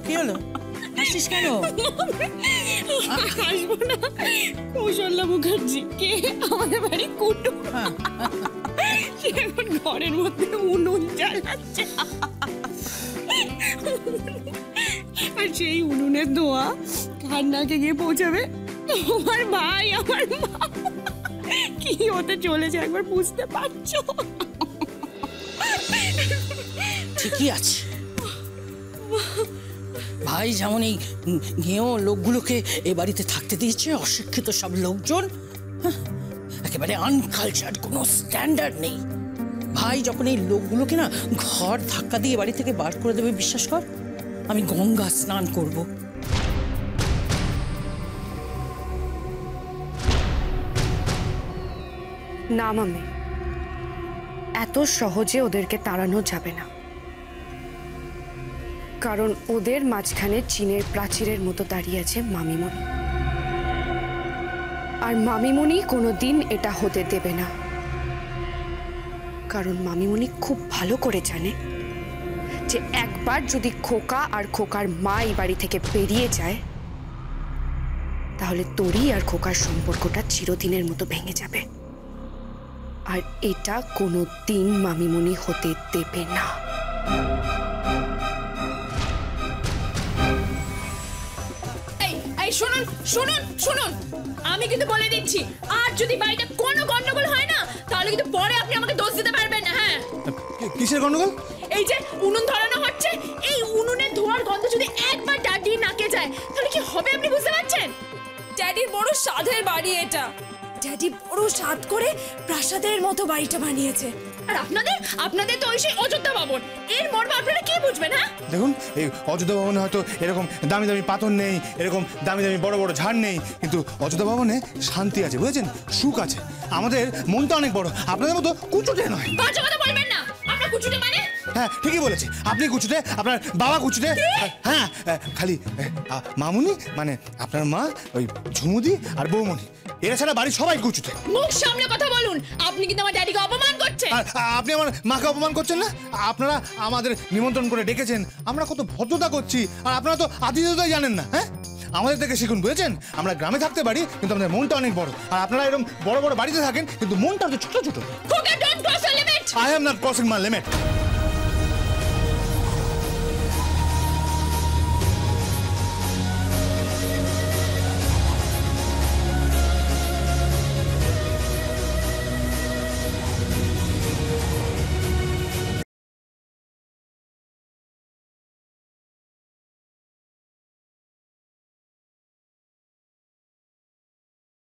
কি হলো হাসিস কেন? হাসবো না, কৌশল্যা মুখার্জি কে আমাদের বাড়ি কুটু, সে এখন ঘরের মধ্যে উনুন জ্বালাচ্ছে, আর সেই উনুনের ধোঁয়া কার নাকে গিয়ে পৌঁছাবে আমার ভাই আমার মা কি হতে চলেছে একবার বুঝতে পারছো? ঠিকই আছে, ভাই যেমন এই গেঁয়ো লোকগুলোকে এ বাড়িতে থাকতে দিয়েছে, অশিক্ষিত সব লোকজন, একেবারে আনকালচার্ড, কোনো স্ট্যান্ডার্ড নেই। ভাই যখন এই লোকগুলোকে না ঘর ধাক্কা দিয়ে বাড়ি থেকে বার করে দেবে, বিশ্বাস কর আমি গঙ্গা স্নান করব। না মামি, এত সহজে ওদেরকে তাড়ানো যাবে না, কারণ ওদের মাঝখানে চীনের প্রাচীরের মতো দাঁড়িয়ে আছে মামিমণি, আর মামিমণি কোনোদিন এটা হতে দেবে না, কারণ মামিমণি খুব ভালো করে জানে যে একবার যদি খোকা আর খোকার মা এই বাড়ি থেকে বেরিয়ে যায় তাহলে তোরই আর খোকার সম্পর্কটা চিরদিনের মতো ভেঙে যাবে, আর এটা কোনোদিন মামিমণি হতে দেবে না। শুনুন শুনুন শুনুন, আমি কিন্তু বলে দিচ্ছি, আর যদি বাড়িতে কোনো গন্ডগোল হয় না তাহলে কিন্তু পরে আপনি আমাকে দোষ দিতে পারবেন না। হ্যাঁ, কিসের গন্ডগোল? এই যে উনুন ধরানো হচ্ছে, এই উনুনের ধোঁয়ার গন্ধ যদি একবার ড্যাডির নাকে যায় তাহলে কি হবে আপনি বুঝতে পারছেন? ড্যাডির বড় সাধের বাড়ি এটা, ড্যাডি বড় সাধ করে প্রাসাদের মতো বাড়িটা বানিয়েছে, আর আপনাদের তো ওই সেই অযোধ্যা ভবন, এর মর্ম আপনারা কি বুঝবেন? হ্যাঁ দেখুন, এই অযোধ্যা ভবনে হয়তো এরকম দামি দামি পাথর নেই, এরকম দামি দামি বড় বড় ঝাড় নেই, কিন্তু অযোধ্যা ভবনে শান্তি আছে, বুঝেছেন, সুখ আছে। আমাদের মনটা অনেক বড়, আপনাদের মতো কুচুটে নয়। বাজে কথা বলবেন না, আপনার কুচুটে মানে? হ্যাঁ ঠিকই বলেছি, আপনি কুচুটে, আপনার বাবা কুচুটে। হ্যাঁ, খালি মামুনি মানে আপনার মা, ওই ঝুমুদি আর বৌমনি, এরা ছাড়া বাড়ির সবাই কুচুটে। মুখ সামনে কথা বলুন, আপনি কিন্তু আমার ড্যাডিকে অপমান করছেন। আপনি আমার মাকে অপমান করছেন না? আপনারা আমাদের নিমন্ত্রণ করে ডেকেছেন, আমরা কত ভদ্রতা করছি, আর আপনারা তো আতিথেয়তাই জানেন না। হ্যাঁ, আমাদের থেকে শিখুন, বুঝেছেন? আমরা গ্রামে থাকতে পারি কিন্তু আমাদের মনটা অনেক বড়, আর আপনারা এরকম বড় বড় বাড়িতে থাকেন কিন্তু মনটা তো ছোট ছোট। Don't cross your limit. I am not crossing my limit.